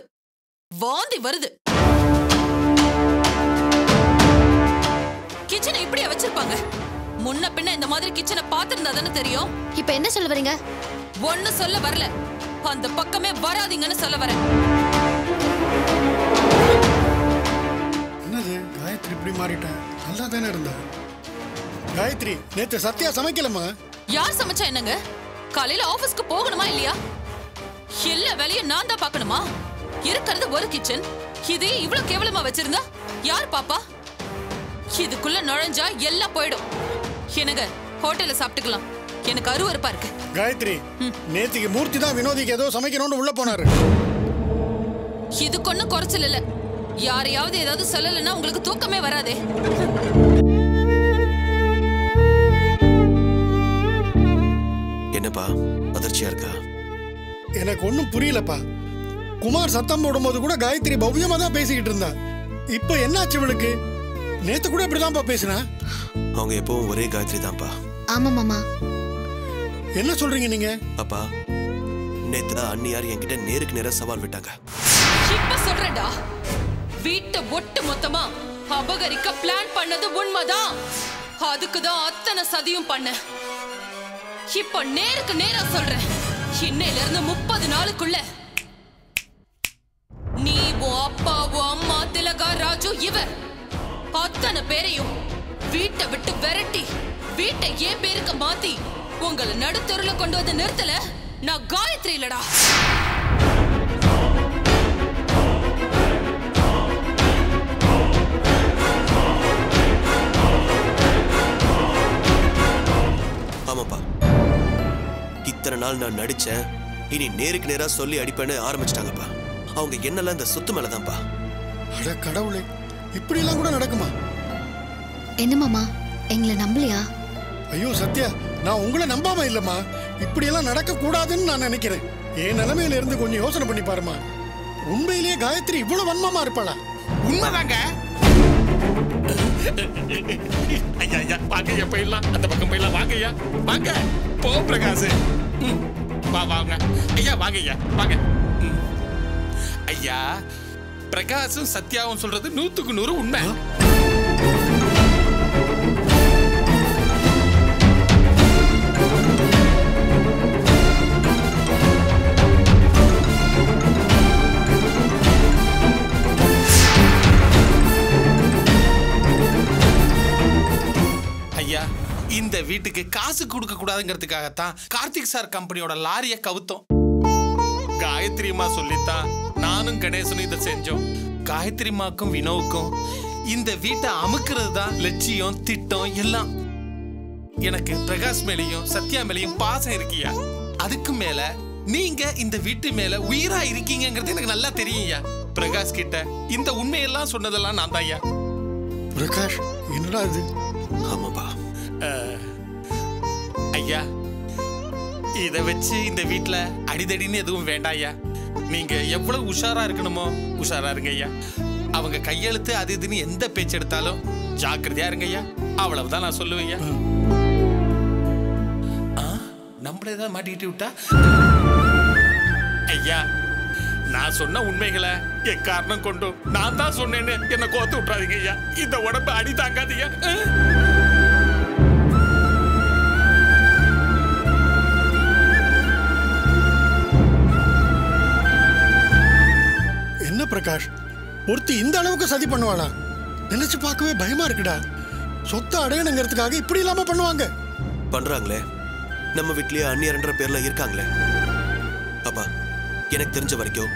வாந்தி வருது. கிச்சனை இப்படியா வச்சிருப்பாங்க? முன்ன பின்ன இந்த மாதிரி கிச்சனை பார்த்திருந்தா தானே தெரியும்.
இப்ப என்ன சொல்ல வரீங்க?
ஒண்ணு சொல்ல வரல, அந்த பக்கமே வராதீங்கன்னு சொல்ல வரேன்.
என்னது காயத்ரி இப்படி மாறிட்டா? நல்லா தானே இருந்தா. காயத்ரி, நேத்து சத்யா சமைக்கலமா?
யார் சமைச்சா என்னங்க? காலையில ஆபீஸ்க்கு போகணுமா இல்லையா? எல்லா வேலையும் நான் தான் பார்க்கணுமா? இருக்கிறது ஒரு கிச்சன், இதே இவ்வளவு கேவலமா வச்சிருந்தா யார் பாப்பா? இதுக்குள்ள நுழைஞ்சா எல்லாம் போயிடும். என்னங்க, ஹோட்டல்ல சாப்பிட்டுக்கலாம். எனக்கு அருவருப்பா இருக்கு.
காயத்ரி, நேத்திக்கு மூர்த்தி தான் வினோதிக்கு ஏதோ சமைக்கணும்னு உள்ள போனாரு.
இதுக்கு ஒன்னும் குறைச்சல் இல்ல. யாரையாவது ஏதாவது சொல்லலைன்னா உங்களுக்கு தூக்கமே வராதே.
என்னப்பா அதிர்ச்சியா இருக்கா?
எனக்கு ஒண்ணும் புரியலப்பா. குமார் சத்தம் போடும்போது கூட காயத்ரி பவ்யமா தான் பேசிக்கிட்டு இருந்தா. இப்ப என்னாச்சு இவளுக்கு? நேத்து கூட இப்படிதான்ப்பா பேசினா.
அவங்க எப்பவும் ஒரே காயத்ரி தான்ப்பா.
ஆமா மாமா.
என்ன சொல்றீங்க நீங்க?
அப்பா, நேத்து தான் அண்ணியார் என்கிட்ட நேருக்கு நேரா சவால் விட்டாங்க.
இப்ப சொல்றேன்டா, வீட்டை ஒட்டு மொத்தமா அபகரிக்க பிளான் பண்ணது உண்மைதான். அதுக்குதான் அத்தனை சதியும் பண்ண. இப்ப நேருக்கு நேரா சொல்றேன், இன்னையில இருந்து 30 நாளுக்குள்ள நீ, உன் அப்பா, உன் அம்மா, திலகா, ராஜு, இவர் அத்தனை பேரையும் வீட்டை விட்டு விரட்டி வீட்டை ஏன் பேருக்கு மாத்தி உங்களை நடுத்தெருல கொண்டு வந்து நிறுத்தல நான் காயத்ரி இல்லடா.
ஆமாப்பா, இத்தனை நாள் நான் நடிச்சேன், இனி நேருக்கு நேரா சொல்லி அடிப்பேன்னு ஆரம்பிச்சிட்டாங்கப்பா. அவங்க என்னெல்லாம் இந்த சொத்து மேலதான்ப்பா.
அட கடவுளே, இப்படி எல்லாம் கூட நடக்குமா?
என்ன மாமா, எங்களை நம்பலையா?
ஐயோ சத்யா, நான் உங்களை நம்பாம இல்லம்மா. இப்படியெல்லாம் நடக்க கூடாதுன்னு நான் நினைக்கிறேன். என் நிலைமையில இருந்து கொஞ்சம் யோசனை பண்ணி பாருமா. உண்மையிலேயே காயத்ரி இவ்வளவு வன்மமா இருப்பாளா?
உண்மைதாங்க. ஐயா ஐயா வாங்க ஐயா, போயிடலாம். அந்த பக்கம் போயிடலாம். வாங்க ஐயா, வாங்க. போ பிரகாஷ். வா வாங்க ஐயா, வாங்க ஐயா, வாங்க. ஐயா, பிரகாஷும் சத்யாவும் சொல்றது 100க்கு 100 உண்மை. ஐயா, இந்த வீட்டுக்கு காசு கொடுக்க கூடாதுங்கிறதுக்காகத்தான் கார்த்திக் சார் கம்பெனியோட லாரியை கவுத்தோம். காயத்ரிமா சொல்லித்தான் நானும் கணேசனும் இதை செஞ்சோம். காயத்ரிமாக்கும் வினோவுக்கும் இந்த வீட்டை அமுக்கிறது தான் லட்சியம், திட்டம் எல்லாம். எனக்கு பிரகாஷ் மேலையும் சத்யா மேலையும் பாசம் இருக்கியா. அதுக்கு மேல நீங்க இந்த வீட்டு மேல உயிரா இருக்கீங்கிறது எனக்கு நல்லா தெரியும்யா. பிரகாஷ் கிட்ட இந்த உண்மையெல்லாம் சொன்னதெல்லாம் நான் தான் ஐயா.
பிரகாஷ், என்னடா இது?
ஆமாப்பா.
ஐயா, இத வச்சு இந்த வீட்டுல அடிதடின்னு எதுவும் வேண்டாம் ஐயா. நீங்க எவ்வளவு உஷாரா இருக்கணுமோ உஷாரா இருங்க ஐயா. அவங்க கையெழுத்து அது இதுன்னு எந்த பேச்சு எடுத்தாலும் ஜாக்கிரதையா இருங்க ஐயா. அவ்வளவுதான் நான் சொல்லுவேன் ஐயா. நம்மள ஏதாவது மாட்டிக்கிட்டு விட்டா ஐயா, நான் சொன்ன உண்மைகளை எக்காரணம் கொண்டு நான் தான் சொன்னேன்னு என்ன கோத்து விட்டுறாதீங்க ஐயா. இந்த உடம்பு அடி தாங்காதீங்க.
என்ன பிரகாஷ், ஒருத்தி இந்த அளவுக்கு சதி பண்ணுவாளா? நினைச்சு பார்க்கவே பயமா இருக்குடா. சொத்தை அடையணுங்கிறதுக்காக இப்படி இல்லாம பண்ணுவாங்க.
பண்றாங்களே, நம்ம வீட்லயே அந்நியர்ன்ற பேர்ல இருக்காங்களே. அப்பா, எனக்கு தெரிஞ்ச வரைக்கும்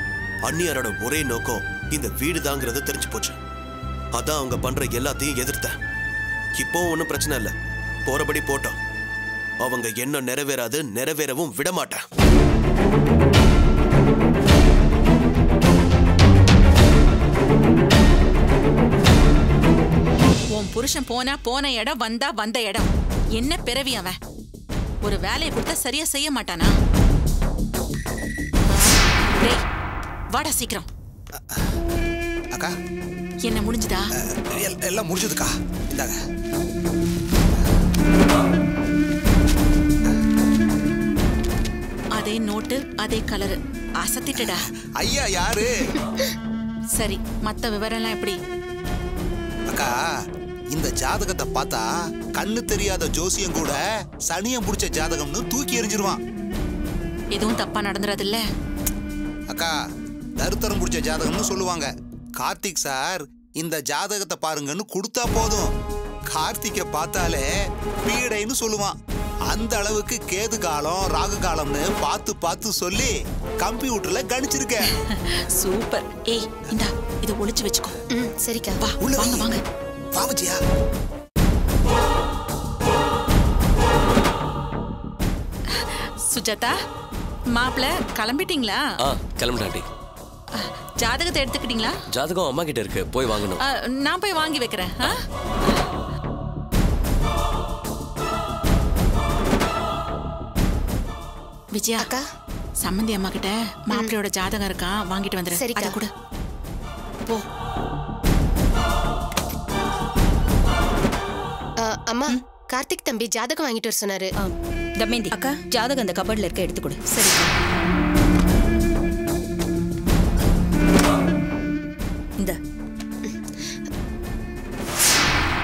அந்நியரோட ஒரே நோக்கம் இந்த வீடு தாங்கிறது தெரிஞ்சு போச்சு. அதான் அவங்க பண்ற எல்லாத்தையும் எதிர்த்தேன். இப்போ ஒன்றும் பிரச்சனை இல்லை, போறபடி போட்டோம். அவங்க என்ன நிறைவேறாது, நிறைவேறவும் விட மாட்டேன்.
உன் புருஷன் போன இடம், வந்த இடம். என்ன பிறவி அவன்? ஒரு வேலையை கொடுத்தா சரியா செய்ய மாட்டானா? வாடா சீக்கிரம்.
அக்கா,
என்ன முடிஞ்சுதா?
எல்லாம் முடிஞ்சதுக்கா. இந்தாங்க.
அதே நோட்டு, அதே கலரு. அசத்திட்டடா.
ஐயா யாரு?
சரி, மத்த விவரம் எல்லாம் எப்படி?
அக்கா, இந்த ஜாதகத்தை பார்த்தா கண்ணு தெரியாத ஜோசியம் கூட சனியம் புடிச்ச ஜாதகம்னு தூக்கி எறிஞ்சிருவான்.
எதுவும் தப்பா நடந்துறது இல்ல
அக்கா. தருத்தரம் புடிச்ச ஜாதகம்னு சொல்லுவாங்க. கார்த்திக் சார் இந்த ஜாதகத்தை பாருங்கன்னு கொடுத்தா போதும், கார்த்திகை பார்த்தாலே பீடைன்னு சொல்லுவான். அந்த அளவுக்கு கேது காலம், ராகு காலம்னு பார்த்து பார்த்து சொல்லி கம்ப்யூட்டர்ல கணிச்சிருக்க.
சூப்பர். ஏய், இந்தா இத ஒளிச்சு வெச்சுக்கோ.
சரிக்கா.
வா, வாங்க வாங்க.
வாவஜியா.
சுஜாதா, மாப்பிள்ள கிளம்பிட்டீங்களா?
கிளம்பிட்டாண்டி.
ஜாதகத்தை எடுத்துக்கிட்டீங்களா?
ஜாதகம் அம்மா கிட்ட இருக்கு, போய் வாங்கணும்.
நான் போய் வாங்கி வைக்கிறேன். விஜயா அக்கா, சம்மந்தி அம்மா கிட்ட மாப்பிள்ளையோட ஜாதகம் இருக்கான், வாங்கிட்டு வந்துரு.
சரிக்கா.
கூட போ.
அம்மா, கார்த்திக் தம்பி ஜாதகம் வாங்கிட்டு வர சொன்னாரு.
தமேந்தி அக்கா, ஜாதகம் அந்த கபர்ட்ல இருக்க எடுத்து கொடு.
சரி.
இந்த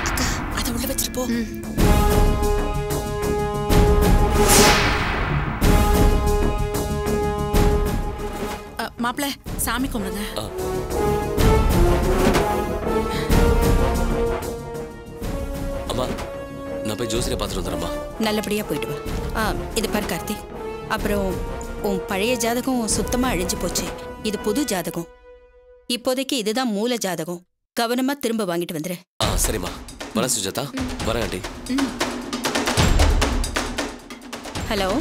அக்கா, அதை உள்ள வச்சிட்டு போ. மாப்பிள்ள, சாமி கும்பிடுங்க.
அம்மா, நான் போய் ஜோசியை பார்த்துட்டு வந்துடுறேம்மா.
நல்லபடியா போயிட்டு வா. இது பாரு கார்த்திக், அப்புறம் உன் பழைய ஜாதகம் சுத்தமா அழிஞ்சு போச்சு. இது புது ஜாதகம். இப்போதைக்கு இதுதான் மூல ஜாதகம். கவனமா திரும்ப வாங்கிட்டு வந்துரு.
சரிம்மா. வரேன் சுஜாதா. வரேன் ஆண்டி.
ஹலோ.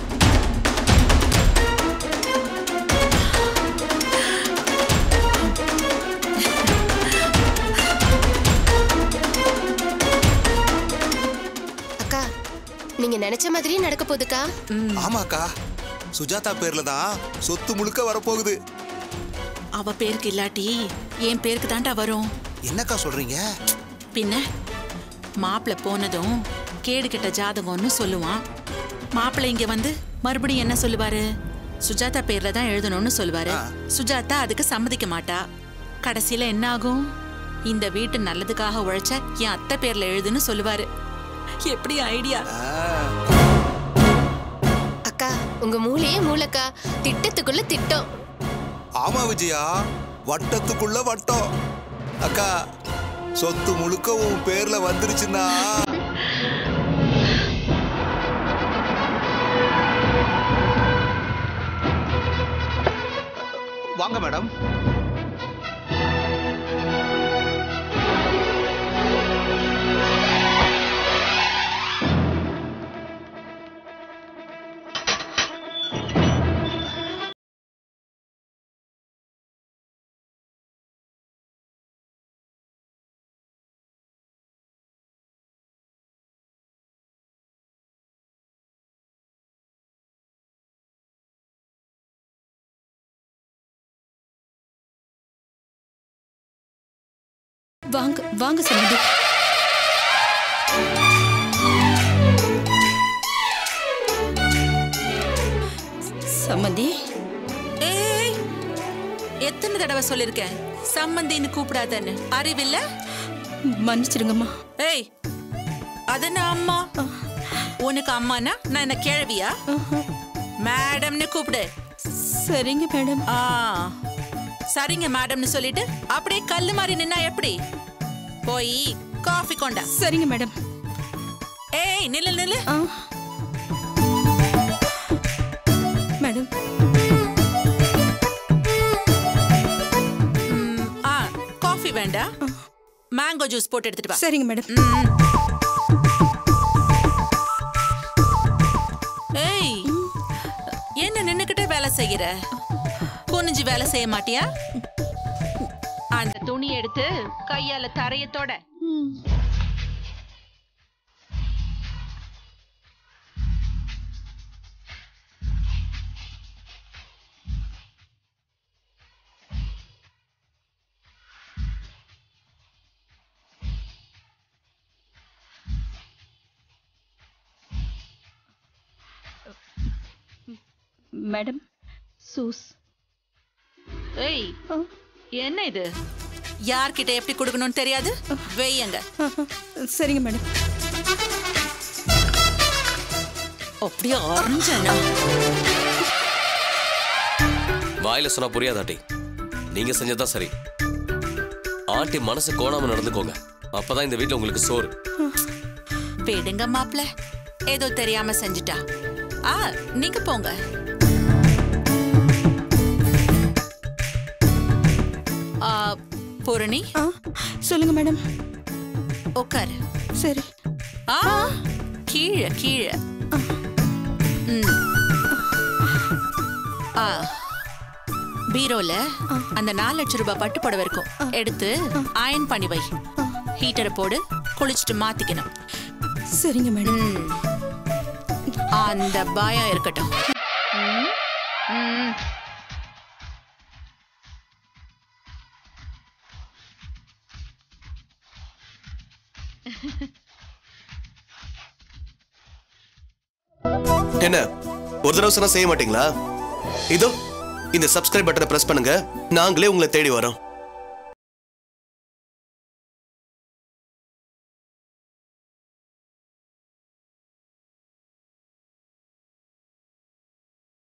நீங்க நினைச்ச மாதிரியே நடக்க போகுதுக்கா.
ஆமாக்கா, சுஜாதா பேர்ல தான் சொத்து முழுக்க வரப்போகுது.
அவ பேருக்கு இல்லாட்டி என் பேருக்கு தாண்டா வரும்.
என்னக்கா சொல்றீங்க?
பின்ன மாப்பிள்ள போனதும் கேடு கெட்ட ஜாதகம்னு சொல்லுவான். மாப்பிள்ளை இங்க வந்து மறுபடியும் என்ன சொல்லுவாரு? சுஜாதா பேர்ல தான் எழுதணும்னு சொல்லுவாரு. சுஜாதா அதுக்கு சம்மதிக்க மாட்டா. கடைசியில என்ன ஆகும்? இந்த வீட்டு நல்லதுக்காக உழைச்ச என் அத்தை பேர்ல எழுதுன்னு சொல்லுவாரு. எப்படி ஐடியா?
அக்கா உங்க மூளையே மூளைக்கா, திட்டத்துக்குள்ள திட்டம்.
ஆமா விஜயா, வட்டத்துக்குள்ள வட்டம். அக்கா, சொத்து முழுக்க உன் பேர்ல வந்துருச்சுன்னா வாங்க மேடம்.
வாங்க வாங்க சம்மந்தி. சம்மந்தி,
ஏய், எத்தனை தடவை சொல்லிருக்கேன் சம்மந்தின்னு கூப்பிடாதன்னு? அறிவில்ல?
மன்னிச்சிருங்கம்மா.
ஏய், அதன அம்மா? உனக்கு அம்மானா நான் என்ன கேள்வியா? மேடம்னு கூப்பிடு.
சரிங்க மேடம்.
சரிங்க மேடம்னு சொல்லிட்டு அப்படியே கல்லு மாதிரி நின்னா எப்படி? போய் காஃபி கொண்டா.
சரிங்க மேடம்.
ஏய், நில்லு நில்லு.
மேடம்.
காஃபி வேண்டாம், மேங்கோ ஜூஸ் போட்டு எடுத்துட்டு வா.
சரிங்க மேடம்.
ஏய், என்ன நின்னுக்கிட்டே வேலை செய்யற? குனிஞ்சு வேலை செய்ய மாட்டியா? அந்த துணி எடுத்து கையால தரையத்தோட.
Madam, choose.
ஏய், என்ன இது? யார்கிட்ட எப்படி கொடுக்கணும்னு தெரியாது? வெய்யங்க.
சரிங்க மேடம்.
அப்படியே ஆரஞ்சனா?
வாயில சொன்னா புரியாதாட்டி. நீங்க செஞ்சதான் சரி. ஆண்டி மனசு கோணாம நடந்துக்கோங்க. அப்பதான் இந்த வீட்டுல உங்களுக்கு சோறு.
விடுங்க மாப்ள, ஏதோ தெரியாம செஞ்சுட்டா. நீங்க போங்க. பூரணி.
சொல்லுங்க மேடம்.
உட்காரு.
சரி.
கீழே கீழே. பீரோல அந்த 4 லட்சம் ரூபாய் பட்டு புடவை இருக்கும். எடுத்து அயன் பண்ணி வை. ஹீட்டரை போடு, குளிச்சுட்டு மாத்திக்கணும்.
சரிங்க மேடம்.
அந்த பயம் இருக்கட்டும்.
என்ன ஒரு தடவை சொன்னா செய்ய மாட்டீங்களா? இதோ இந்த சப்ஸ்கிரைப் பட்டனை பிரஸ் பண்ணுங்க, நாங்களே உங்களை தேடி வரோம்.